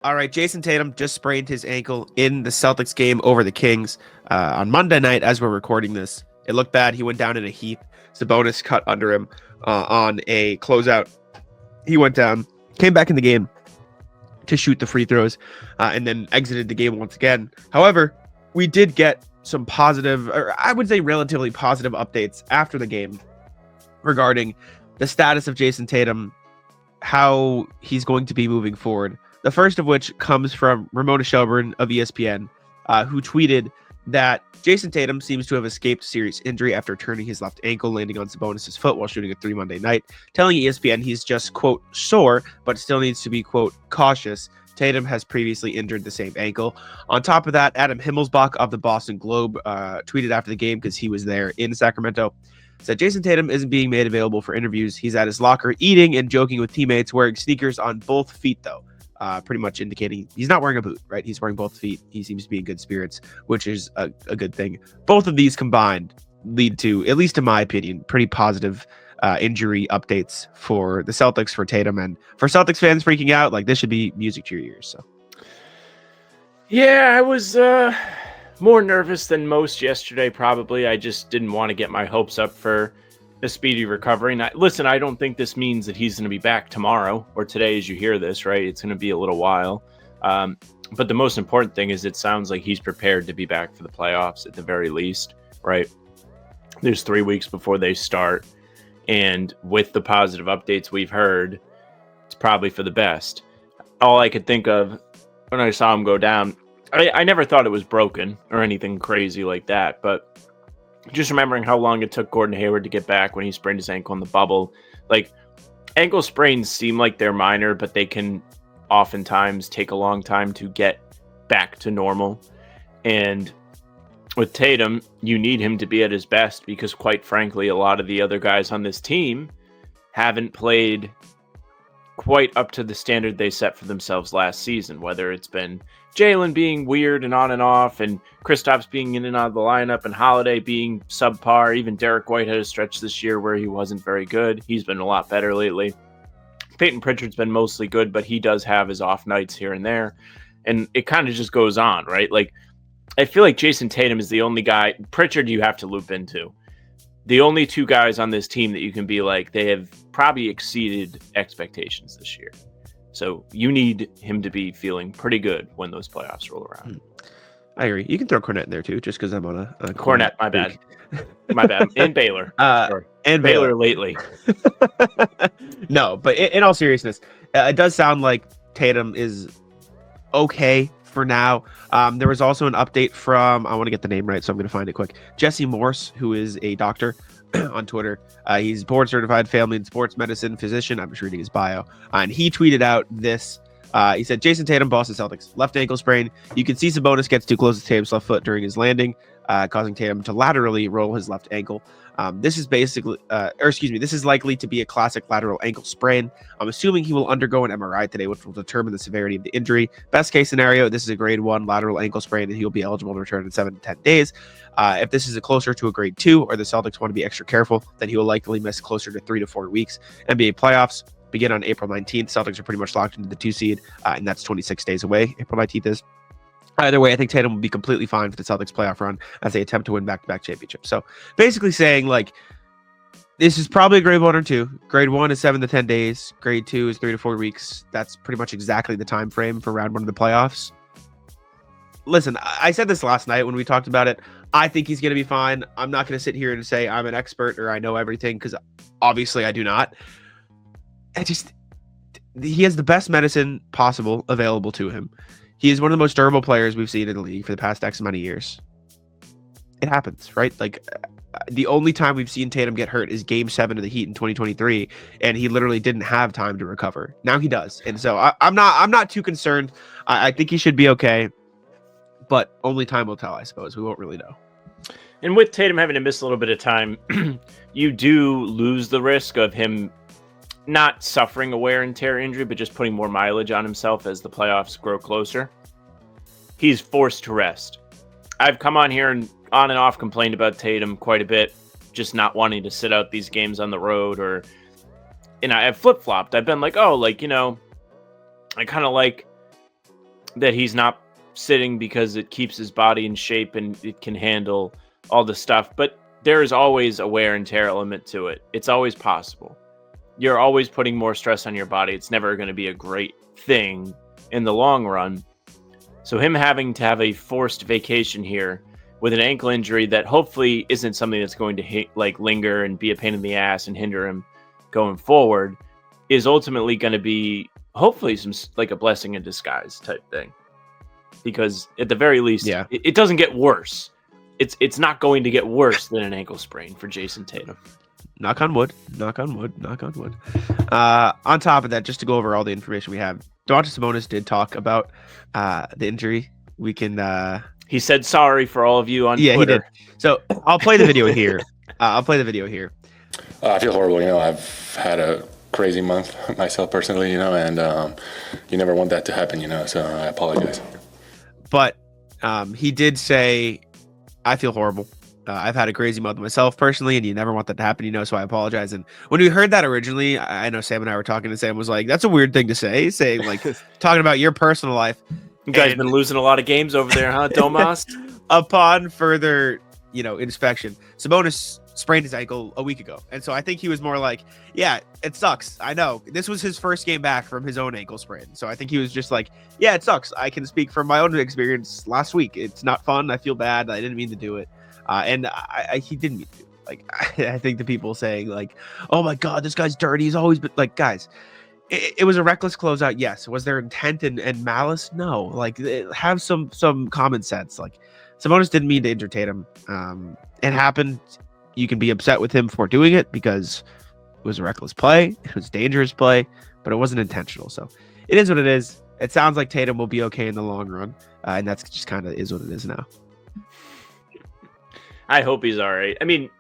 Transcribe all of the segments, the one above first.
All right, Jayson Tatum just sprained his ankle in the Celtics game over the Kings on Monday night as we're recording this. It looked bad. He went down in a heap. Sabonis cut under him on a closeout. He went down, came back in the game to shoot the free throws, and then exited the game once again. However, we did get some positive, or I would say relatively positive updates after the game regarding the status of Jayson Tatum, how he's going to be moving forward. The first of which comes from Ramona Shelburne of ESPN, who tweeted that Jayson Tatum seems to have escaped serious injury after turning his left ankle, landing on Sabonis' foot while shooting a 3 Monday night, telling ESPN he's just, quote, sore, but still needs to be, quote, cautious. Tatum has previously injured the same ankle. On top of that, Adam Himmelsbach of the Boston Globe tweeted after the game, because he was there in Sacramento, said Jayson Tatum isn't being made available for interviews. He's at his locker eating and joking with teammates, wearing sneakers on both feet, though. Pretty much indicating he's not wearing a boot, right? He's wearing both feet. He seems to be in good spirits, which is a good thing. Both of these combined lead to, at least in my opinion, pretty positive injury updates for the Celtics, for Tatum, and for Celtics fans freaking out. Like, this should be music to your ears. So, yeah, I was more nervous than most yesterday, probably. I just didn't want to get my hopes up for a speedy recovery. And I don't think this means that he's going to be back tomorrow or today as you hear this, right? It's going to be a little while. But the most important thing is it sounds like he's prepared to be back for the playoffs at the very least, right? There's 3 weeks before they start. And with the positive updates we've heard, it's probably for the best. All I could think of when I saw him go down, I never thought it was broken or anything crazy like that, but just remembering how long it took Gordon Hayward to get back when he sprained his ankle in the bubble. Like, ankle sprains seem like they're minor, but they can oftentimes take a long time to get back to normal. And with Tatum, you need him to be at his best because, quite frankly, a lot of the other guys on this team haven't played quite up to the standard they set for themselves last season, whether it's been Jalen being weird and on and off, and Kristaps being in and out of the lineup, and Holiday being subpar. Even Derek White had a stretch this year where he wasn't very good. He's been a lot better lately. Peyton Pritchard's been mostly good, but he does have his off nights here and there. And it kind of just goes on, right? Like, I feel like Jayson Tatum is the only guy. Pritchard you have to loop into. The only two guys on this team that you can be like, they have probably exceeded expectations this year. So you need him to be feeling pretty good when those playoffs roll around. I agree. You can throw Cornette in there too, just because I'm on a Cornette. My bad. My bad. And Baylor. And Baylor lately. No, but in all seriousness, it does sound like Tatum is okay for now. There was also an update from, I want to get the name right, so I'm going to find it quick. Jesse Morse, who is a doctor on Twitter. He's board certified family and sports medicine physician. I'm just reading his bio. And he tweeted out this. He said, Jayson Tatum, Boston Celtics, left ankle sprain. You can see Sabonis gets too close to Tatum's left foot during his landing, causing Tatum to laterally roll his left ankle. This is likely to be a classic lateral ankle sprain. I'm assuming he will undergo an MRI today, which will determine the severity of the injury. Best case scenario, this is a grade 1 lateral ankle sprain, and he'll be eligible to return in 7 to 10 days. If this is closer to a grade 2, or the Celtics want to be extra careful, then he will likely miss closer to 3 to 4 weeks. NBA playoffs begin on April 19th. Celtics are pretty much locked into the 2 seed, and that's 26 days away. April 19th is. Either way, I think Tatum will be completely fine for the Celtics playoff run as they attempt to win back-to-back championships. So basically saying, like, this is probably a grade 1 or 2. Grade 1 is 7 to 10 days. Grade 2 is 3 to 4 weeks. That's pretty much exactly the time frame for round 1 of the playoffs. Listen, I said this last night when we talked about it. I think he's going to be fine. I'm not going to sit here and say I'm an expert or I know everything, because obviously I do not. He has the best medicine possible available to him. He is one of the most durable players we've seen in the league for the past X amount of years. It happens, right? Like, the only time we've seen Tatum get hurt is Game 7 of the Heat in 2023, and he literally didn't have time to recover. Now he does, and so I'm not too concerned. I think he should be okay, but only time will tell. I suppose we won't really know. And with Tatum having to miss a little bit of time, you do lose the risk of him not suffering a wear and tear injury, but just putting more mileage on himself as the playoffs grow closer. He's forced to rest. I've come on here and on and off complained about Tatum quite a bit, just not wanting to sit out these games on the road, and I've flip-flopped. I've been like, I kind of like that he's not sitting because it keeps his body in shape and it can handle all the stuff. But there is always a wear and tear element to it. It's always possible. You're always putting more stress on your body. It's never going to be a great thing in the long run. So him having to have a forced vacation here with an ankle injury that hopefully isn't something that's going to linger and be a pain in the ass and hinder him going forward is ultimately going to be hopefully some like a blessing in disguise type thing. Because at the very least, it doesn't get worse. It's not going to get worse than an ankle sprain for Jayson Tatum. Knock on wood. Knock on wood. Knock on wood. On top of that, just to go over all the information we have, Sabonis did talk about the injury. We can. He said sorry for all of you on Twitter. Yeah, he did. So I'll play the video here. I feel horrible. I've had a crazy month myself personally, and you never want that to happen, so I apologize. But he did say, I feel horrible. I've had a crazy month myself personally, and you never want that to happen, so I apologize. And when we heard that originally, I know Sam and I were talking, and Sam was like, that's a weird thing to say, saying like talking about your personal life. You guys been losing a lot of games over there, huh, Domas? Upon further, inspection, Sabonis sprained his ankle a week ago. And so I think he was more like, yeah, it sucks. I know. This was his first game back from his own ankle sprain. So I think he was just like, yeah, it sucks. I can speak from my own experience last week. It's not fun. I feel bad. I didn't mean to do it. And he didn't mean to do it. Like, I think the people saying like, oh my God, this guy's dirty. He's always been like, guys, it was a reckless closeout. Yes. Was there intent and malice? No. Like, have some common sense. Like, Sabonis didn't mean to injure Tatum. It happened. You can be upset with him for doing it because it was a reckless play. It was dangerous play, but it wasn't intentional. So it is what it is. It sounds like Tatum will be okay in the long run. And that's just kind of is what it is now. I hope he's all right. You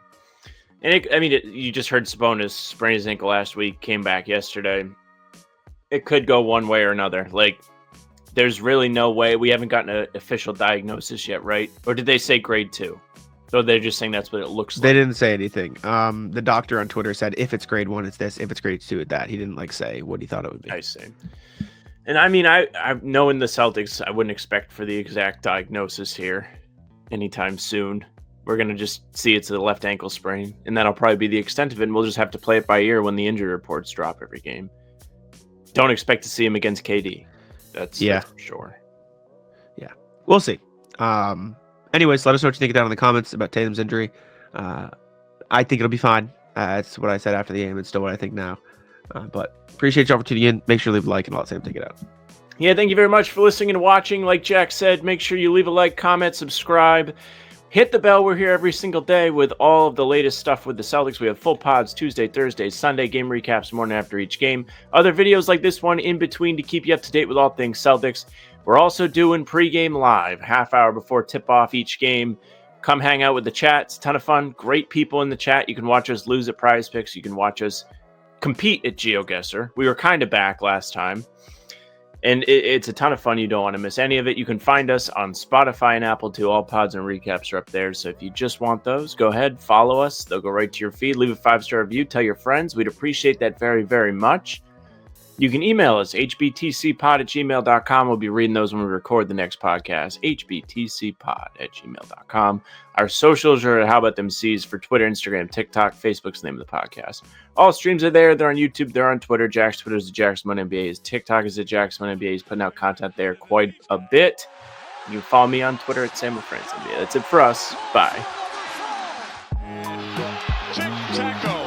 just heard Sabonis sprain his ankle last week, came back yesterday. It could go one way or another. Like, there's really no way. We haven't gotten an official diagnosis yet, right? Or did they say grade 2? So they're just saying that's what it looks like. They didn't say anything. The doctor on Twitter said if it's grade 1, it's this. If it's grade 2, it's that. He didn't say what he thought it would be. I see. And I knowing the Celtics, I wouldn't expect for the exact diagnosis here anytime soon. We're going to just see it's a left ankle sprain, and that'll probably be the extent of it, and we'll just have to play it by ear when the injury reports drop every game. Don't expect to see him against KD. That's for sure. Yeah, we'll see. Anyways, let us know what you think down in the comments about Tatum's injury. I think it'll be fine. That's what I said after the game. It's still what I think now. But appreciate y'all for tuning in. Make sure to leave a like and I'll let Sam take it out. Yeah, thank you very much for listening and watching. Like Jack said, make sure you leave a like, comment, subscribe. Hit the bell. We're here every single day with all of the latest stuff with the Celtics. We have full pods Tuesday, Thursday, Sunday, game recaps morning after each game. Other videos like this one in between to keep you up to date with all things Celtics. We're also doing pregame live, half hour before tip-off each game. Come hang out with the chat. It's a ton of fun. Great people in the chat. You can watch us lose at Prize Picks. You can watch us compete at GeoGuessr. We were kind of back last time. And it's a ton of fun. You don't want to miss any of it. You can find us on Spotify and Apple too. All pods and recaps are up there. So if you just want those, go ahead, follow us. They'll go right to your feed. Leave a 5-star review. Tell your friends. We'd appreciate that very, very much. You can email us, hbtcpod@gmail.com. We'll be reading those when we record the next podcast, hbtcpod@gmail.com. Our socials are How About Them C's for Twitter, Instagram, TikTok, Facebook's the name of the podcast. All streams are there. They're on YouTube. They're on Twitter. Jack's Twitter is @JacksMoneyNBA. His TikTok is @JacksMoneyNBA. He's putting out content there quite a bit. You can follow me on Twitter @SamWithFriendsNBA. That's it for us. Bye. Tackle.